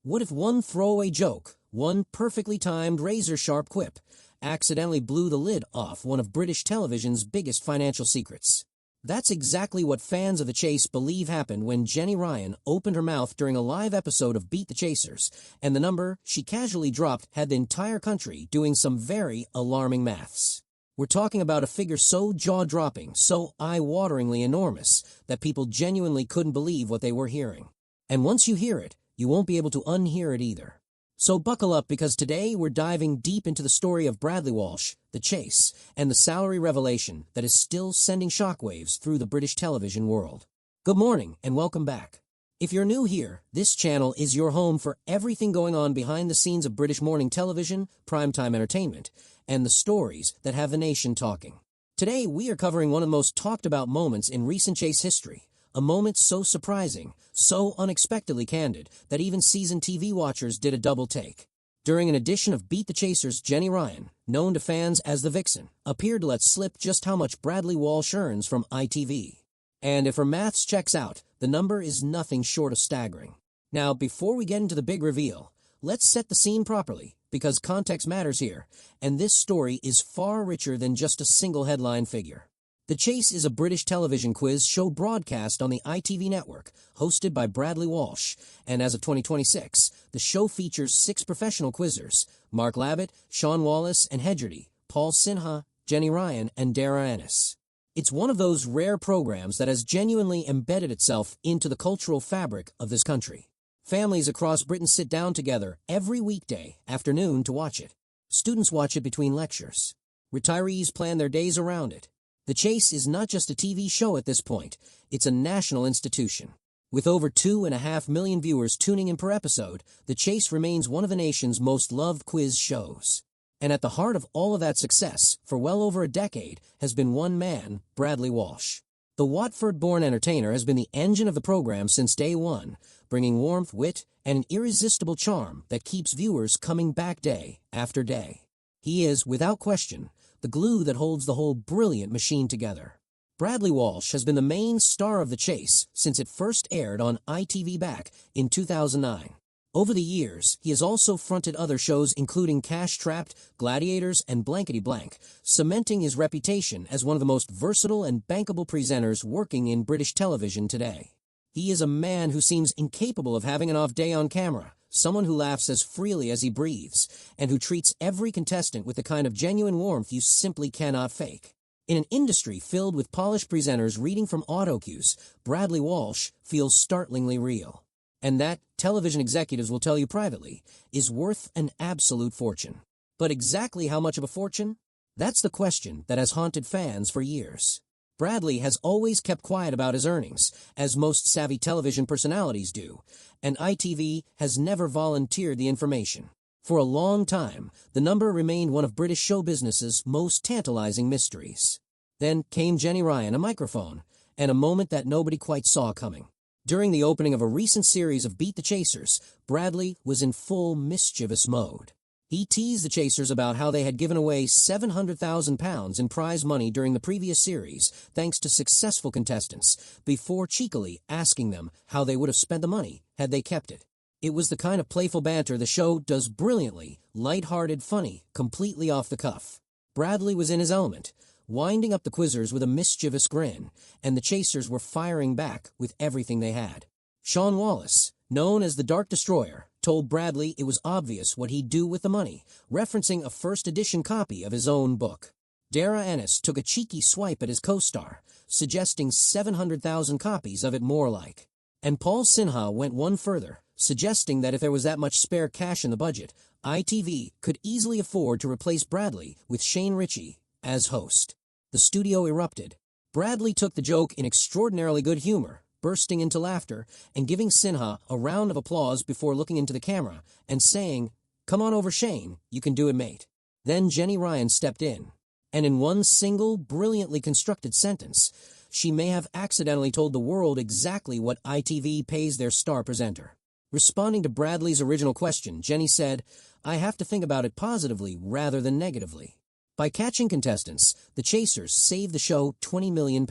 What if one throwaway joke, one perfectly timed razor-sharp quip, accidentally blew the lid off one of British television's biggest financial secrets? That's exactly what fans of The Chase believe happened when Jenny Ryan opened her mouth during a live episode of Beat the Chasers, and the number she casually dropped had the entire country doing some very alarming maths. We're talking about a figure so jaw-dropping, so eye-wateringly enormous, that people genuinely couldn't believe what they were hearing. And once you hear it, you won't be able to unhear it either. So buckle up, because today we're diving deep into the story of Bradley Walsh, The Chase, and the salary revelation that is still sending shockwaves through the British television world. Good morning and welcome back. If you're new here, this channel is your home for everything going on behind the scenes of British morning television, primetime entertainment, and the stories that have the nation talking. Today we are covering one of the most talked about moments in recent Chase history. A moment so surprising, so unexpectedly candid, that even seasoned TV watchers did a double take. During an edition of Beat the Chasers, Jenny Ryan, known to fans as the Vixen, appeared to let slip just how much Bradley Walsh earns from ITV. And if her maths checks out, the number is nothing short of staggering. Now, before we get into the big reveal, let's set the scene properly, because context matters here, and this story is far richer than just a single headline figure. The Chase is a British television quiz show broadcast on the ITV network, hosted by Bradley Walsh, and as of 2026, the show features 6 professional quizzers: Mark Lavitt, Sean Wallace and Hedgerty, Paul Sinha, Jenny Ryan, and Dara Ennis. It's one of those rare programs that has genuinely embedded itself into the cultural fabric of this country. Families across Britain sit down together every weekday afternoon to watch it. Students watch it between lectures. Retirees plan their days around it. The Chase is not just a TV show at this point, it's a national institution. With over 2.5 million viewers tuning in per episode, The Chase remains one of the nation's most loved quiz shows. And at the heart of all of that success, for well over a decade, has been one man, Bradley Walsh. The Watford-born entertainer has been the engine of the program since day one, bringing warmth, wit, and an irresistible charm that keeps viewers coming back day after day. He is, without question, the glue that holds the whole brilliant machine together. Bradley Walsh has been the main star of The Chase since it first aired on ITV back in 2009. Over the years, he has also fronted other shows including Cash Trapped, Gladiators, and Blankety Blank, cementing his reputation as one of the most versatile and bankable presenters working in British television today. He is a man who seems incapable of having an off day on camera, someone who laughs as freely as he breathes, and who treats every contestant with the kind of genuine warmth you simply cannot fake. In an industry filled with polished presenters reading from auto cues, Bradley Walsh feels startlingly real. And that, television executives will tell you privately, is worth an absolute fortune. But exactly how much of a fortune? That's the question that has haunted fans for years. Bradley has always kept quiet about his earnings, as most savvy television personalities do, and ITV has never volunteered the information. For a long time, the number remained one of British show business's most tantalizing mysteries. Then came Jenny Ryan, a microphone, and a moment that nobody quite saw coming. During the opening of a recent series of Beat the Chasers, Bradley was in full mischievous mode. He teased the Chasers about how they had given away £700,000 in prize money during the previous series, thanks to successful contestants, before cheekily asking them how they would have spent the money had they kept it. It was the kind of playful banter the show does brilliantly, light-hearted, funny, completely off the cuff. Bradley was in his element, winding up the quizzers with a mischievous grin, and the Chasers were firing back with everything they had. Sean Wallace, known as the Dark Destroyer, told Bradley it was obvious what he'd do with the money, referencing a first-edition copy of his own book. Dara Ennis took a cheeky swipe at his co-star, suggesting 700,000 copies of it more like. And Paul Sinha went one further, suggesting that if there was that much spare cash in the budget, ITV could easily afford to replace Bradley with Shane Ritchie as host. The studio erupted. Bradley took the joke in extraordinarily good humor, bursting into laughter and giving Sinha a round of applause before looking into the camera and saying, "Come on over, Shane, you can do it, mate." Then Jenny Ryan stepped in, and in one single, brilliantly constructed sentence, she may have accidentally told the world exactly what ITV pays their star presenter. Responding to Bradley's original question, Jenny said, "I have to think about it positively rather than negatively." By catching contestants, the Chasers saved the show £20 million.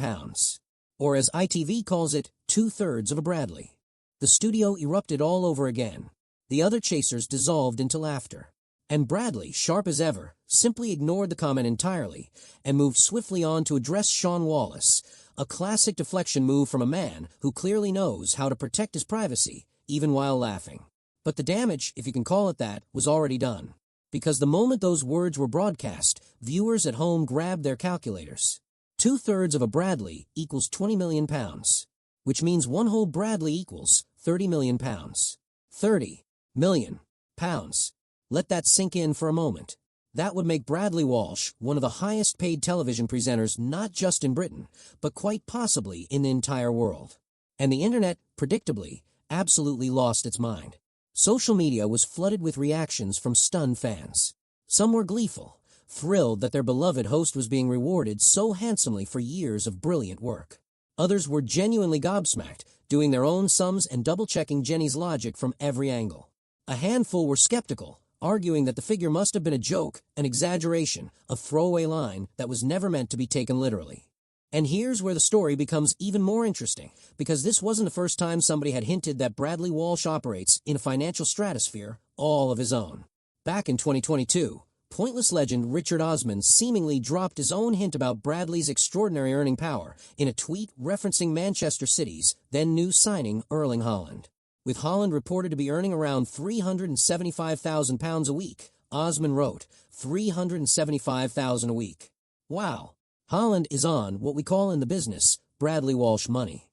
Or as ITV calls it, 2/3 of a Bradley. The studio erupted all over again. The other chasers dissolved into laughter. And Bradley, sharp as ever, simply ignored the comment entirely and moved swiftly on to address Sean Wallace, a classic deflection move from a man who clearly knows how to protect his privacy, even while laughing. But the damage, if you can call it that, was already done. Because the moment those words were broadcast, viewers at home grabbed their calculators. 2/3 of a Bradley equals 20 million pounds, which means one whole Bradley equals 30 million pounds. 30 million pounds. Let that sink in for a moment. That would make Bradley Walsh one of the highest-paid television presenters not just in Britain, but quite possibly in the entire world. And the internet, predictably, absolutely lost its mind. Social media was flooded with reactions from stunned fans. Some were gleeful, thrilled that their beloved host was being rewarded so handsomely for years of brilliant work. Others were genuinely gobsmacked, doing their own sums and double-checking Jenny's logic from every angle. A handful were skeptical, arguing that the figure must have been a joke, an exaggeration, a throwaway line that was never meant to be taken literally. And here's where the story becomes even more interesting, because this wasn't the first time somebody had hinted that Bradley Walsh operates in a financial stratosphere all of his own. Back in 2022, Pointless legend Richard Osman seemingly dropped his own hint about Bradley's extraordinary earning power in a tweet referencing Manchester City's then-new signing Erling Haaland. With Haaland reported to be earning around £375,000 a week, Osman wrote, $375,000 a week. Wow. Haaland is on what we call in the business Bradley Walsh money.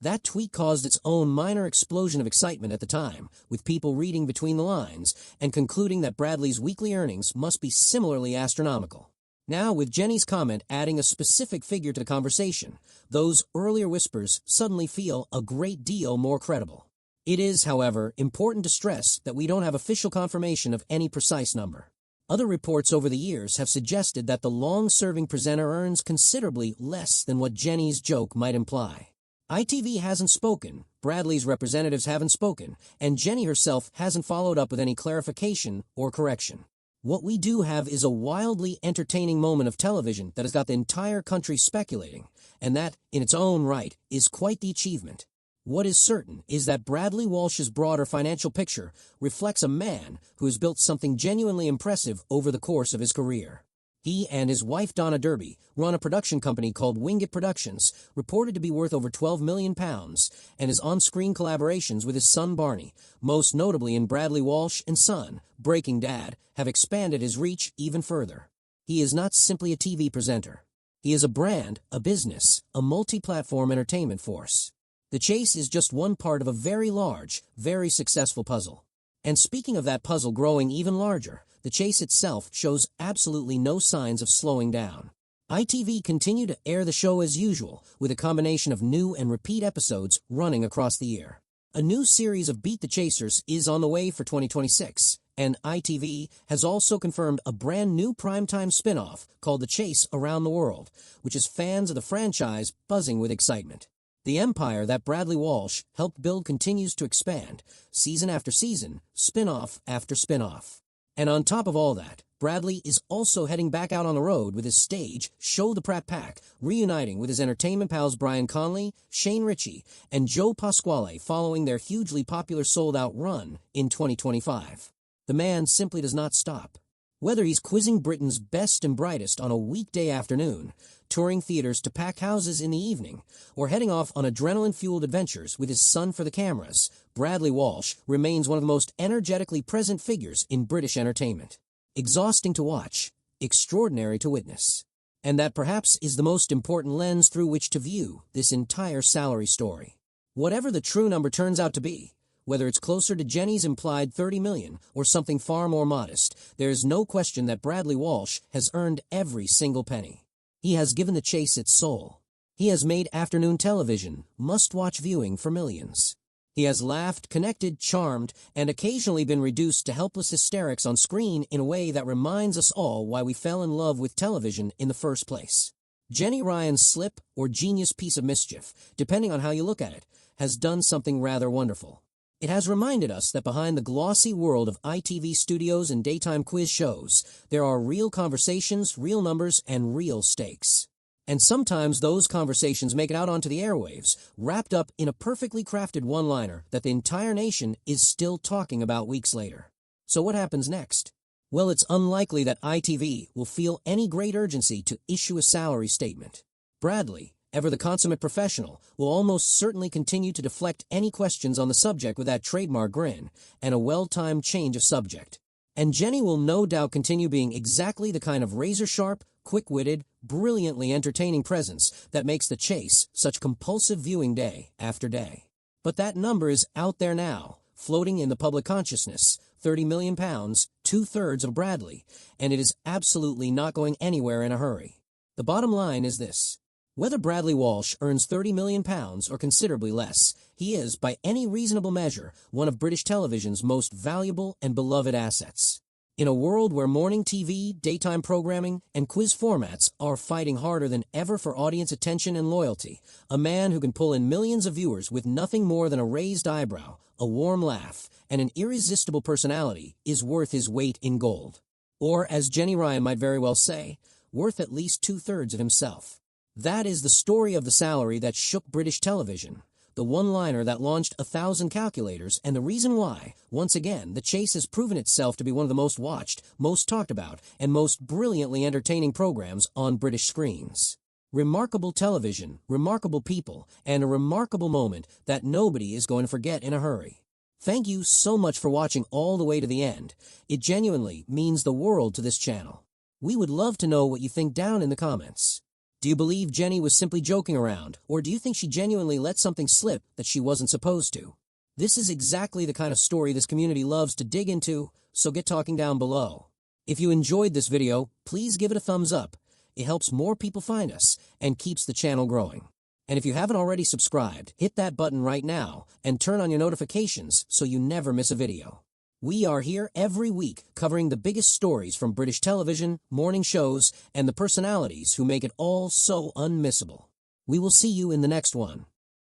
That tweet caused its own minor explosion of excitement at the time, with people reading between the lines and concluding that Bradley's weekly earnings must be similarly astronomical. Now, with Jenny's comment adding a specific figure to the conversation, those earlier whispers suddenly feel a great deal more credible. It is, however, important to stress that we don't have official confirmation of any precise number. Other reports over the years have suggested that the long-serving presenter earns considerably less than what Jenny's joke might imply. ITV hasn't spoken, Bradley's representatives haven't spoken, and Jenny herself hasn't followed up with any clarification or correction. What we do have is a wildly entertaining moment of television that has got the entire country speculating, and that, in its own right, is quite the achievement. What is certain is that Bradley Walsh's broader financial picture reflects a man who has built something genuinely impressive over the course of his career. He and his wife Donna Derby run a production company called Wingit Productions, reported to be worth over £12 million, and his on-screen collaborations with his son Barney, most notably in Bradley Walsh and Son, Breaking Dad, have expanded his reach even further. He is not simply a TV presenter. He is a brand, a business, a multi-platform entertainment force. The Chase is just one part of a very large, very successful puzzle. And speaking of that puzzle growing even larger, The Chase itself shows absolutely no signs of slowing down. ITV continue to air the show as usual, with a combination of new and repeat episodes running across the year. A new series of Beat the Chasers is on the way for 2026, and ITV has also confirmed a brand new primetime spin-off called The Chase Around the World, which has fans of the franchise buzzing with excitement. The empire that Bradley Walsh helped build continues to expand, season after season, spin-off after spin-off. And on top of all that, Bradley is also heading back out on the road with his stage, Show the Pratt Pack, reuniting with his entertainment pals Brian Conley, Shane Ritchie, and Joe Pasquale following their hugely popular sold-out run in 2025. The man simply does not stop. Whether he's quizzing Britain's best and brightest on a weekday afternoon, touring theaters to packed houses in the evening, or heading off on adrenaline-fueled adventures with his son for the cameras, Bradley Walsh remains one of the most energetically present figures in British entertainment. Exhausting to watch, extraordinary to witness. And that perhaps is the most important lens through which to view this entire salary story. Whatever the true number turns out to be, whether it's closer to Jenny's implied 30 million or something far more modest, there is no question that Bradley Walsh has earned every single penny. He has given The Chase its soul. He has made afternoon television must-watch viewing for millions. He has laughed, connected, charmed, and occasionally been reduced to helpless hysterics on screen in a way that reminds us all why we fell in love with television in the first place. Jenny Ryan's slip or genius piece of mischief, depending on how you look at it, has done something rather wonderful. It has reminded us that behind the glossy world of ITV studios and daytime quiz shows, there are real conversations, real numbers, and real stakes. And sometimes those conversations make it out onto the airwaves, wrapped up in a perfectly crafted one-liner that the entire nation is still talking about weeks later. So what happens next? Well, it's unlikely that ITV will feel any great urgency to issue a salary statement. Bradley, ever the consummate professional, will almost certainly continue to deflect any questions on the subject with that trademark grin and a well-timed change of subject. And Jenny will no doubt continue being exactly the kind of razor-sharp, quick-witted, brilliantly entertaining presence that makes The Chase such compulsive viewing day after day. But that number is out there now, floating in the public consciousness, £30 million, 2/3 of Bradley, and it is absolutely not going anywhere in a hurry. The bottom line is this. Whether Bradley Walsh earns £30 million or considerably less, he is, by any reasonable measure, one of British television's most valuable and beloved assets. In a world where morning TV, daytime programming, and quiz formats are fighting harder than ever for audience attention and loyalty, a man who can pull in millions of viewers with nothing more than a raised eyebrow, a warm laugh, and an irresistible personality is worth his weight in gold. Or, as Jenny Ryan might very well say, worth at least 2/3 of himself. That is the story of the salary that shook British television, the one-liner that launched 1,000 calculators, and the reason why, once again, The Chase has proven itself to be one of the most watched, most talked about, and most brilliantly entertaining programs on British screens. Remarkable television, remarkable people, and a remarkable moment that nobody is going to forget in a hurry. Thank you so much for watching all the way to the end. It genuinely means the world to this channel. We would love to know what you think down in the comments. Do you believe Jenny was simply joking around, or do you think she genuinely let something slip that she wasn't supposed to? This is exactly the kind of story this community loves to dig into, so get talking down below. If you enjoyed this video, please give it a thumbs up. It helps more people find us and keeps the channel growing. And if you haven't already subscribed, hit that button right now and turn on your notifications so you never miss a video. We are here every week covering the biggest stories from British television, morning shows, and the personalities who make it all so unmissable. We will see you in the next one.